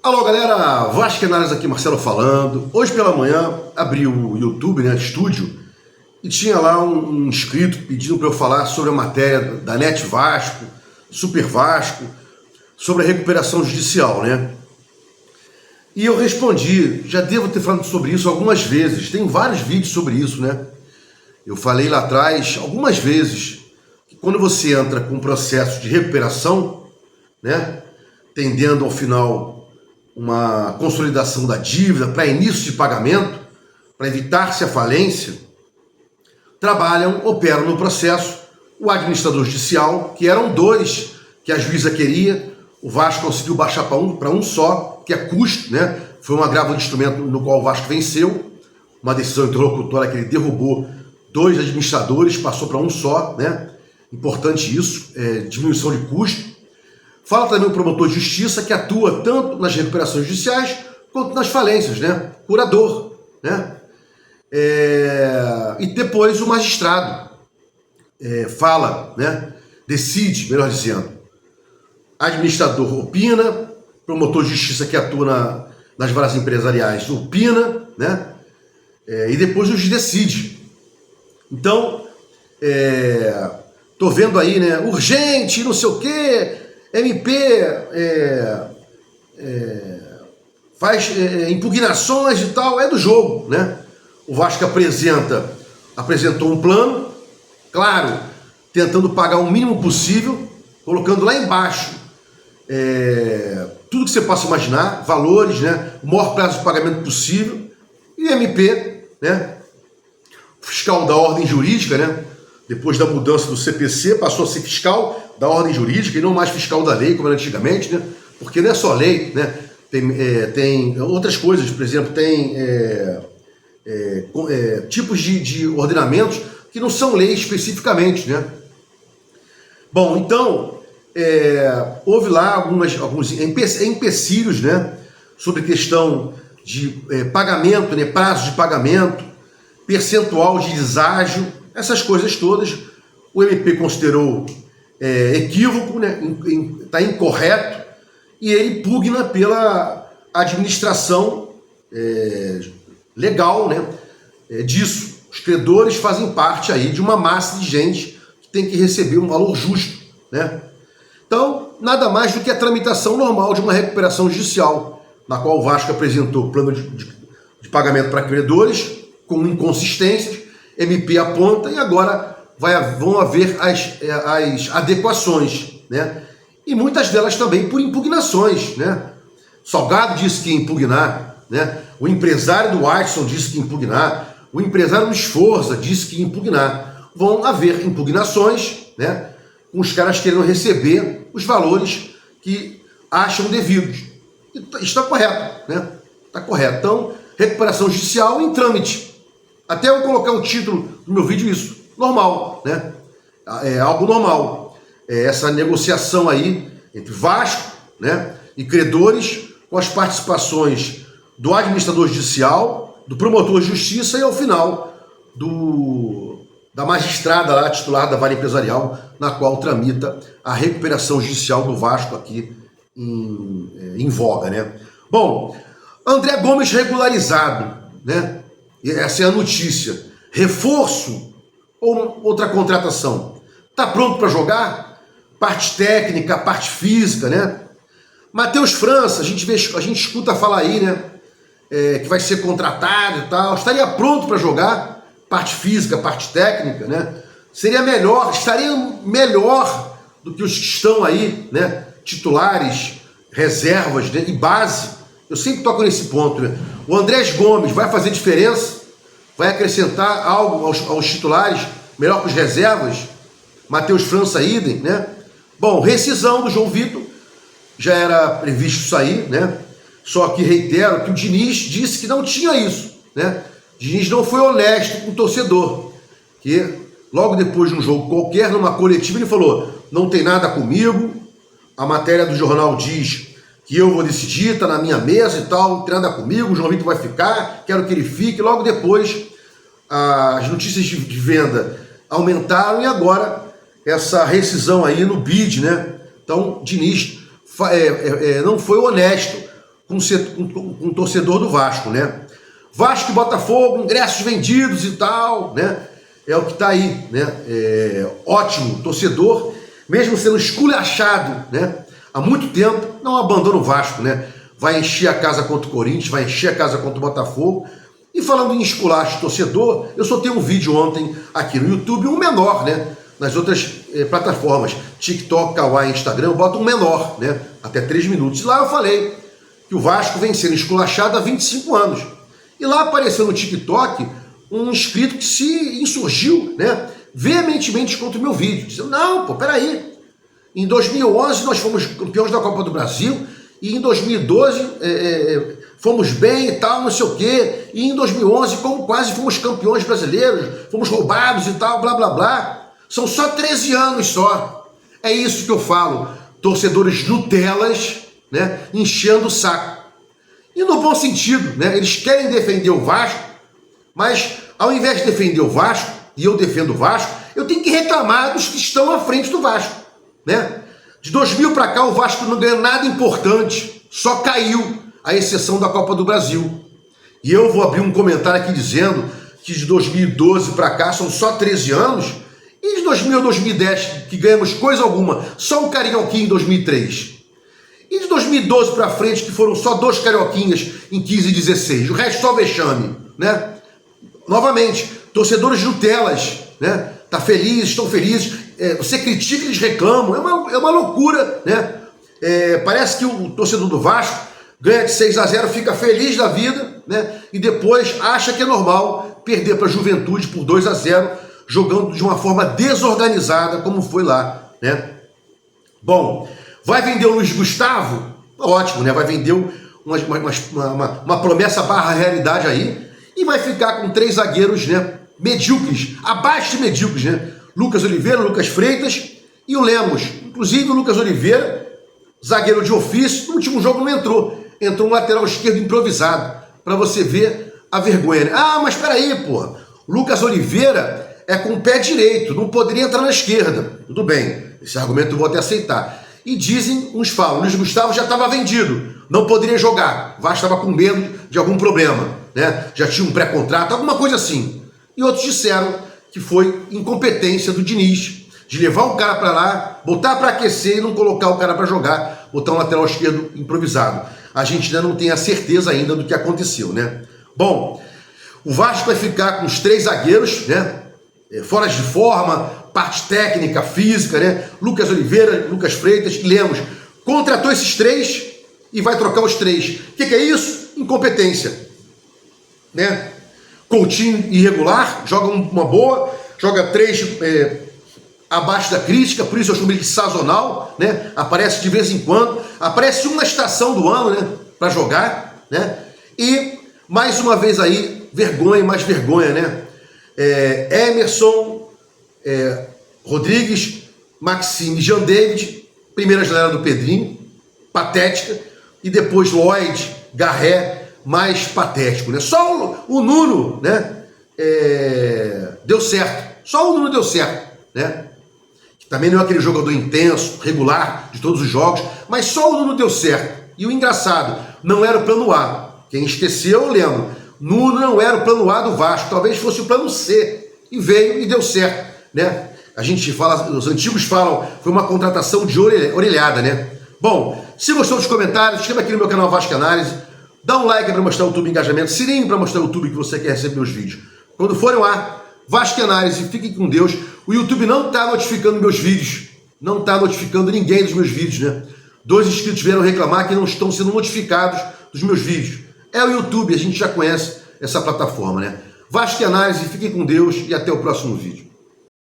Alô galera, Vascaínadas aqui, Marcelo falando. Hoje pela manhã abri o YouTube, né, estúdio, e tinha lá um inscrito pedindo para eu falar sobre a matéria da Net Vasco, Super Vasco, sobre a recuperação judicial, né? E eu respondi, já devo ter falado sobre isso algumas vezes, tem vários vídeos sobre isso, né? Eu falei lá atrás algumas vezes que quando você entra com um processo de recuperação, né, tendendo ao final uma consolidação da dívida para início de pagamento, para evitar-se a falência, operam no processo o administrador judicial, que eram dois que a juíza queria, o Vasco conseguiu baixar para um só, que é custo, né? Foi um agravo de instrumento no qual o Vasco venceu, uma decisão interlocutória que ele derrubou dois administradores, passou para um só, né? Importante isso, diminuição de custo. Fala também o promotor de justiça, que atua tanto nas recuperações judiciais quanto nas falências, né? Curador, né? E depois o magistrado fala, né? Decide, melhor dizendo. Administrador opina, promotor de justiça que atua nas varas empresariais opina, né? E depois o juiz decide. Então, tô vendo aí, né? Urgente, não sei o quê. MP faz impugnações e tal, é do jogo, né? O Vasco apresentou um plano, claro, tentando pagar o mínimo possível, colocando lá embaixo tudo que você possa imaginar, valores, né? O maior prazo de pagamento possível, e MP, né? Fiscal da ordem jurídica, né? Depois da mudança do CPC, passou a ser fiscal da ordem jurídica e não mais fiscal da lei, como era antigamente, né? Porque não é só lei, né? Tem outras coisas, por exemplo, tem tipos de ordenamentos que não são leis especificamente, né? Bom, então, houve lá alguns empecilhos, né? Sobre questão de pagamento, né? Prazo de pagamento, percentual de deságio, essas coisas todas. O MP considerou equívoco, né? Está incorreto, e ele pugna pela administração legal, né? Disso. Os credores fazem parte aí de uma massa de gente que tem que receber um valor justo, né? Então, nada mais do que a tramitação normal de uma recuperação judicial, na qual o Vasco apresentou plano de pagamento para credores com inconsistências, MP aponta e agora vão haver as adequações, né? E muitas delas também por impugnações, né? Salgado disse que ia impugnar, né? O empresário do Watson disse que ia impugnar, o empresário do Esforza disse que ia impugnar. Vão haver impugnações, né? Com os caras querendo receber os valores que acham devidos. Está correto, né? Está correto. Então, recuperação judicial em trâmite. Até eu colocar o título do meu vídeo isso. Normal, né? É algo normal. Essa negociação aí entre Vasco, né, e credores, com as participações do administrador judicial, do promotor de justiça e, ao final, da magistrada lá, titular da vara empresarial, na qual tramita a recuperação judicial do Vasco aqui em voga, né? Bom, André Gomes regularizado, né? Essa é a notícia. Reforço ou outra contratação? Tá pronto para jogar? Parte técnica, parte física, né? Matheus França, a gente escuta falar aí, né? Que vai ser contratado e tal. Estaria pronto para jogar? Parte física, parte técnica, né? Estaria melhor do que os que estão aí, né? Titulares, reservas, né? E base. Eu sempre toco nesse ponto, né? O Andrés Gomes vai fazer diferença? Vai acrescentar algo aos titulares, melhor que os reservas? Matheus França, idem, né? Bom, rescisão do João Vitor, já era previsto sair, né? Só que reitero que o Diniz disse que não tinha isso, né? Diniz não foi honesto com o torcedor, que logo depois de um jogo qualquer, numa coletiva, ele falou: não tem nada comigo, a matéria do jornal diz que eu vou decidir, tá na minha mesa e tal, não tem nada comigo, o João Vitor vai ficar, quero que ele fique. Logo depois, as notícias de venda aumentaram e agora essa rescisão aí no bid, né? Então, Diniz não foi honesto com o torcedor do Vasco, né? Vasco e Botafogo, ingressos vendidos e tal, né? É o que tá aí, né? Ótimo, torcedor, mesmo sendo esculachado, né? Há muito tempo, não abandona o Vasco, né? Vai encher a casa contra o Corinthians, vai encher a casa contra o Botafogo. E falando em esculacho torcedor, eu soltei um vídeo ontem aqui no YouTube, um menor, né? Nas outras plataformas, TikTok, Kawaii, Instagram, eu boto um menor, né? Até 3 minutos. E lá eu falei que o Vasco vem sendo esculachado há 25 anos. E lá apareceu no TikTok um inscrito que se insurgiu, né? Veementemente contra o meu vídeo, dizendo, não, pô, peraí. Em 2011 nós fomos campeões da Copa do Brasil e em 2012 fomos bem e tal, não sei o quê. E em 2011, como quase fomos campeões brasileiros, fomos roubados e tal, blá, blá, blá. São só 13 anos só. É isso que eu falo. Torcedores Nutelas, né, enchendo o saco. E no bom sentido, né, eles querem defender o Vasco, mas ao invés de defender o Vasco, e eu defendo o Vasco, eu tenho que reclamar dos que estão à frente do Vasco, né? De 2000 para cá o Vasco não ganhou nada importante, só caiu, à exceção da Copa do Brasil. E eu vou abrir um comentário aqui dizendo que de 2012 para cá são só 13 anos, e de 2000 a 2010, que ganhamos coisa alguma, só um carioquinho em 2003. E de 2012 para frente, que foram só 2 carioquinhas em 15 e 16. O resto só vexame, né? Novamente, torcedores Nutelas, né? Tá feliz, estão felizes. Você critica, eles reclamam. É uma loucura, né? Parece que o torcedor do Vasco ganha de 6-0, fica feliz da vida, né? E depois acha que é normal perder para a Juventude por 2-0, jogando de uma forma desorganizada, como foi lá, né? Bom, vai vender o Luiz Gustavo? Ótimo, né? Vai vender uma promessa barra realidade aí e vai ficar com 3 zagueiros, né? Medíocres, abaixo de medíocres, né? Lucas Oliveira, Lucas Freitas e o Lemos. Inclusive o Lucas Oliveira, zagueiro de ofício, no último jogo não entrou. Entrou um lateral esquerdo improvisado, para você ver a vergonha, né? Ah, mas peraí, pô. Lucas Oliveira é com o pé direito, não poderia entrar na esquerda. Tudo bem, esse argumento eu vou até aceitar. E dizem, uns falam, Luiz Gustavo já estava vendido, não poderia jogar. O Vasco estava com medo de algum problema, né? Já tinha um pré-contrato, alguma coisa assim. E outros disseram que foi incompetência do Diniz, de levar o cara para lá, botar para aquecer e não colocar o cara para jogar, botar um lateral esquerdo improvisado. A gente ainda não tem a certeza ainda do que aconteceu, né? Bom, o Vasco vai ficar com os 3 zagueiros, né? Fora de forma, parte técnica, física, né? Lucas Oliveira, Lucas Freitas e Lemos. Contratou esses 3 e vai trocar os 3. O que é isso? Incompetência, né? Coutinho irregular, joga uma boa, joga 3 abaixo da crítica, por isso eu chamo ele de sazonal, né? Aparece de vez em quando, aparece uma estação do ano, né? Para jogar, né? E mais uma vez aí, vergonha, mais vergonha, né? Emerson, Rodrigues, Maxime, Jean David, primeira janela do Pedrinho, patética, e depois Lloyd, Garré, mais patético, né? Só o Nuno, né? Deu certo, só o Nuno deu certo, né? Que também não é aquele jogador intenso, regular de todos os jogos, mas só o Nuno deu certo. E o engraçado, não era o plano A. Quem esqueceu, eu lembro. Nuno não era o plano A do Vasco, talvez fosse o plano C. E veio e deu certo, né? A gente fala, os antigos falam, foi uma contratação de orelhada, né? Bom, se gostou dos comentários, inscreva aqui no meu canal Vasco Análise, dá um like para mostrar o YouTube engajamento, sininho para mostrar o YouTube que você quer receber meus vídeos. Quando forem lá, Vasco Análise, fiquem com Deus. O YouTube não está notificando meus vídeos, não está notificando ninguém dos meus vídeos, né? 2 inscritos vieram reclamar que não estão sendo notificados dos meus vídeos. É o YouTube, a gente já conhece essa plataforma, né? Vasco Análise, fiquem com Deus e até o próximo vídeo.